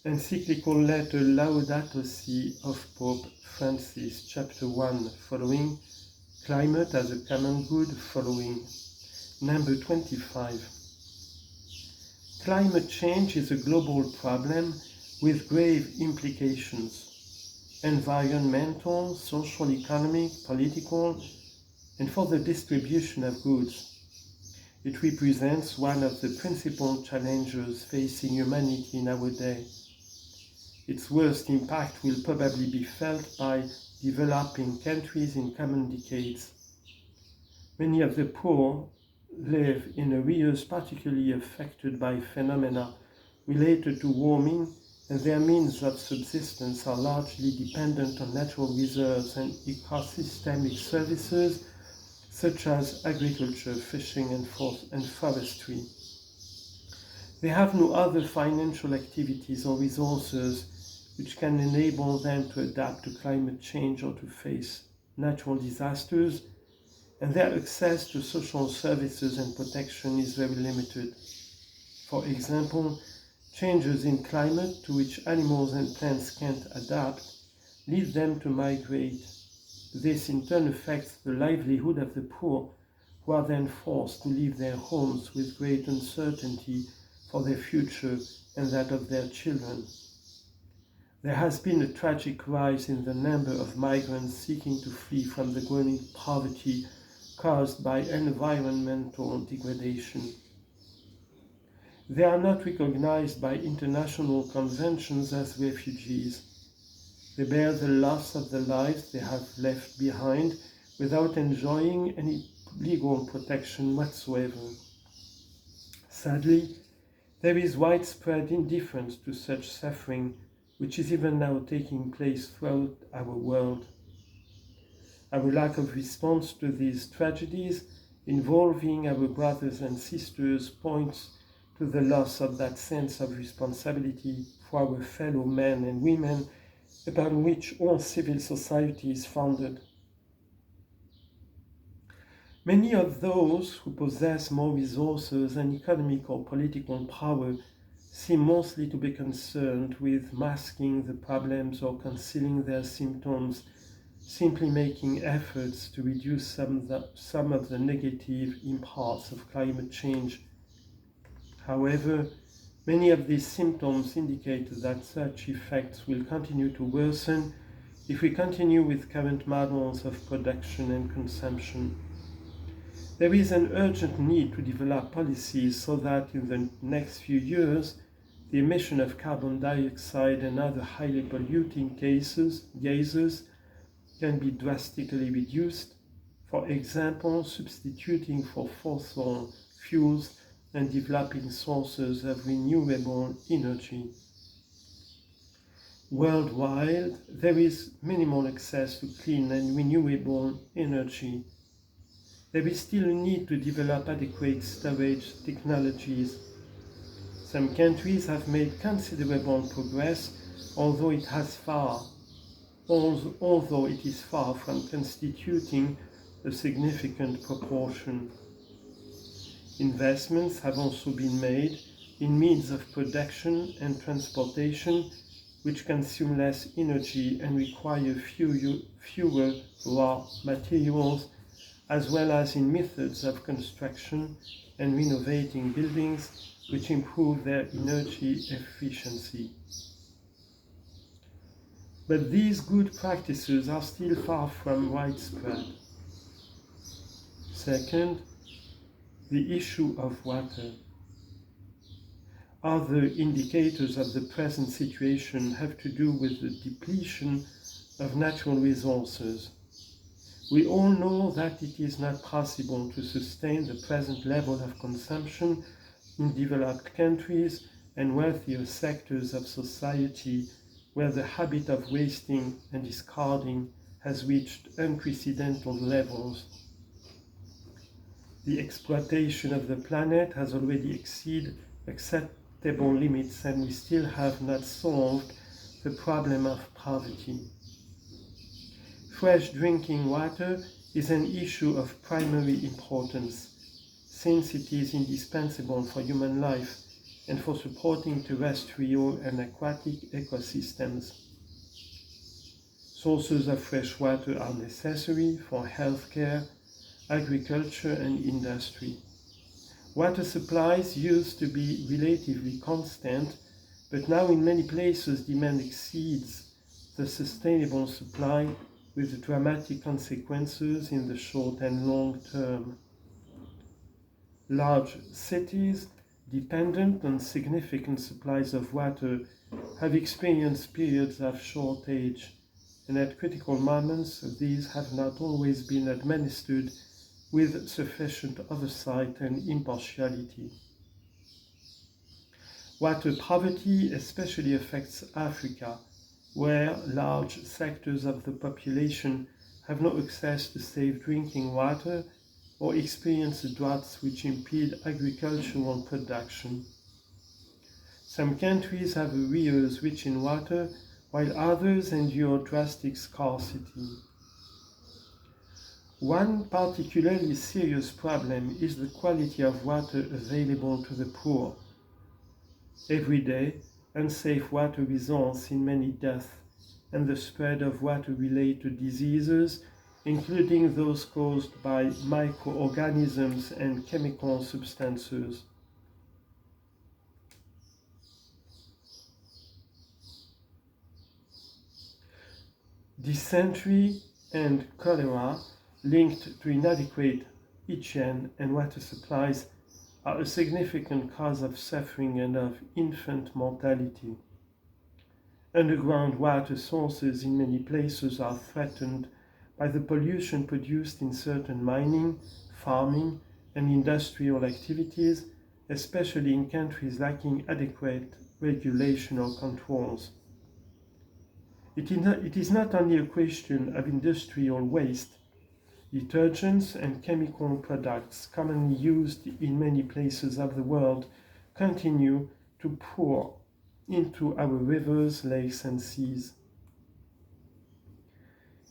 Encyclical letter Laudato Si of Pope Francis, chapter 1, following, Climate as a Common Good, following. Number 25. Climate change is a global problem with grave implications: environmental, social, economic, political, and for the distribution of goods. It represents one of the principal challenges facing humanity in our day. Its worst impact will probably be felt by developing countries in coming decades. Many of the poor live in areas particularly affected by phenomena related to warming, and their means of subsistence are largely dependent on natural reserves and ecosystemic services such as agriculture, fishing, and forestry. They have no other financial activities or resources which can enable them to adapt to climate change or to face natural disasters, and their access to social services and protection is very limited. For example, changes in climate to which animals and plants can't adapt lead them to migrate. This in turn affects the livelihood of the poor, who are then forced to leave their homes with great uncertainty for their future and that of their children. There has been a tragic rise in the number of migrants seeking to flee from the growing poverty caused by environmental degradation. They are not recognized by international conventions as refugees. They bear the loss of the lives they have left behind without enjoying any legal protection whatsoever. Sadly, there is widespread indifference to such suffering, which is even now taking place throughout our world. Our lack of response to these tragedies involving our brothers and sisters points to the loss of that sense of responsibility for our fellow men and women upon which all civil society is founded. Many of those who possess more resources and economic or political power seem mostly to be concerned with masking the problems or concealing their symptoms, simply making efforts to reduce some of the negative impacts of climate change. However, many of these symptoms indicate that such effects will continue to worsen if we continue with current models of production and consumption. There is an urgent need to develop policies so that in the next few years, the emission of carbon dioxide and other highly polluting gases can be drastically reduced, for example, substituting for fossil fuels and developing sources of renewable energy. Worldwide, there is minimal access to clean and renewable energy. There is still a need to develop adequate storage technologies. Some countries have made considerable progress, although it is far from constituting a significant proportion. Investments have also been made in means of production and transportation which consume less energy and require fewer raw materials, as well as in methods of construction and renovating buildings which improve their energy efficiency. But these good practices are still far from widespread. Second, the issue of water. Other indicators of the present situation have to do with the depletion of natural resources. We all know that it is not possible to sustain the present level of consumption in developed countries and wealthier sectors of society where the habit of wasting and discarding has reached unprecedented levels. The exploitation of the planet has already exceeded acceptable limits, and we still have not solved the problem of poverty. Fresh drinking water is an issue of primary importance, since it is indispensable for human life and for supporting terrestrial and aquatic ecosystems. Sources of fresh water are necessary for healthcare, agriculture, and industry. Water supplies used to be relatively constant, but now in many places demand exceeds the sustainable supply, with dramatic consequences in the short and long term. Large cities, dependent on significant supplies of water, have experienced periods of shortage, and at critical moments these have not always been administered with sufficient oversight and impartiality. Water poverty especially affects Africa, where large sectors of the population have no access to safe drinking water or experience droughts which impede agricultural production. Some countries have areas rich in water, while others endure drastic scarcity. One particularly serious problem is the quality of water available to the poor. Every day, unsafe water results in many deaths and the spread of water-related diseases, including those caused by microorganisms and chemical substances. Dysentery and cholera, linked to inadequate hygiene and water supplies, are a significant cause of suffering and of infant mortality. Underground water sources in many places are threatened by the pollution produced in certain mining, farming, and industrial activities, especially in countries lacking adequate regulation or controls. It is not only a question of industrial waste. Detergents and chemical products commonly used in many places of the world continue to pour into our rivers, lakes, and seas.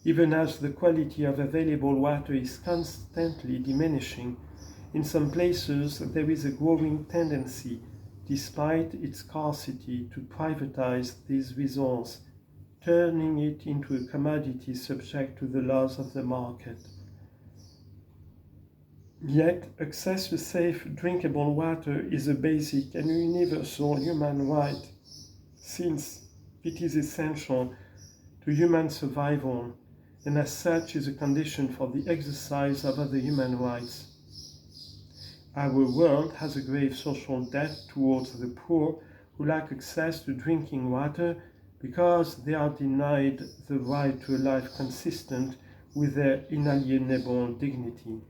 Even as the quality of available water is constantly diminishing, in some places there is a growing tendency, despite its scarcity, to privatize these resources, turning it into a commodity subject to the laws of the market. Yet, access to safe, drinkable water is a basic and universal human right, since it is essential to human survival, and as such is a condition for the exercise of other human rights. Our world has a grave social debt towards the poor who lack access to drinking water because they are denied the right to a life consistent with their inalienable dignity.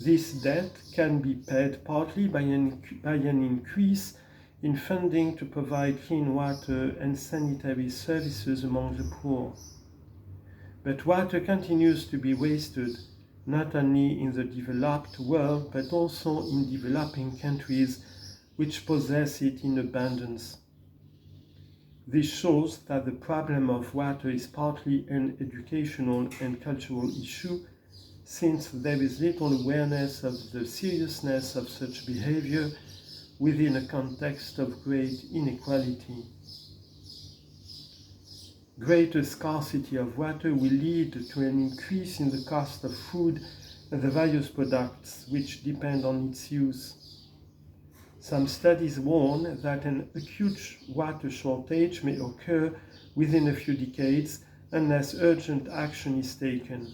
This debt can be paid partly by an increase in funding to provide clean water and sanitary services among the poor. But water continues to be wasted, not only in the developed world, but also in developing countries which possess it in abundance. This shows that the problem of water is partly an educational and cultural issue, since there is little awareness of the seriousness of such behavior within a context of great inequality. Greater scarcity of water will lead to an increase in the cost of food and the various products which depend on its use. Some studies warn that an acute water shortage may occur within a few decades unless urgent action is taken.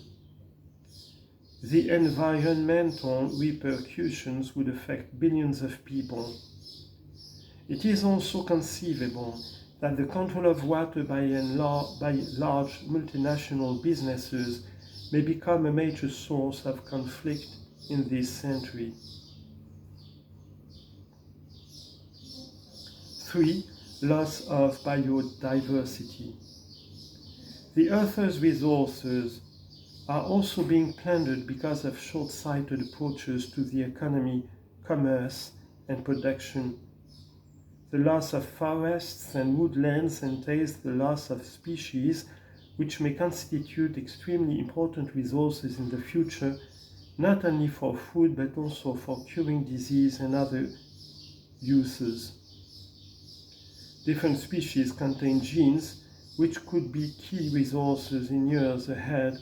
The environmental repercussions would affect billions of people. It is also conceivable that the control of water by large multinational businesses may become a major source of conflict in this century. 3. Loss of biodiversity. The Earth's resources are also being plundered because of short-sighted approaches to the economy, commerce, and production. The loss of forests and woodlands entails the loss of species which may constitute extremely important resources in the future, not only for food but also for curing disease and other uses. Different species contain genes which could be key resources in years ahead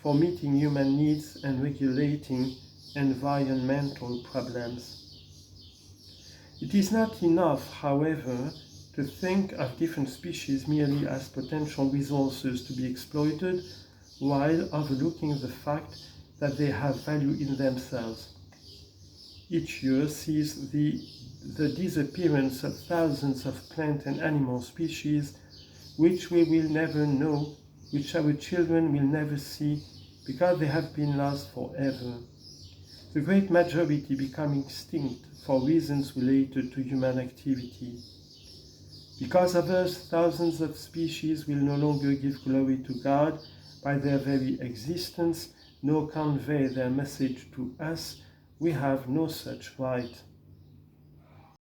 for meeting human needs and regulating environmental problems. It is not enough, however, to think of different species merely as potential resources to be exploited while overlooking the fact that they have value in themselves. Each year sees the disappearance of thousands of plant and animal species which we will never know, which our children will never see, because they have been lost forever. The great majority become extinct for reasons related to human activity. Because of us, thousands of species will no longer give glory to God by their very existence, nor convey their message to us. We have no such right.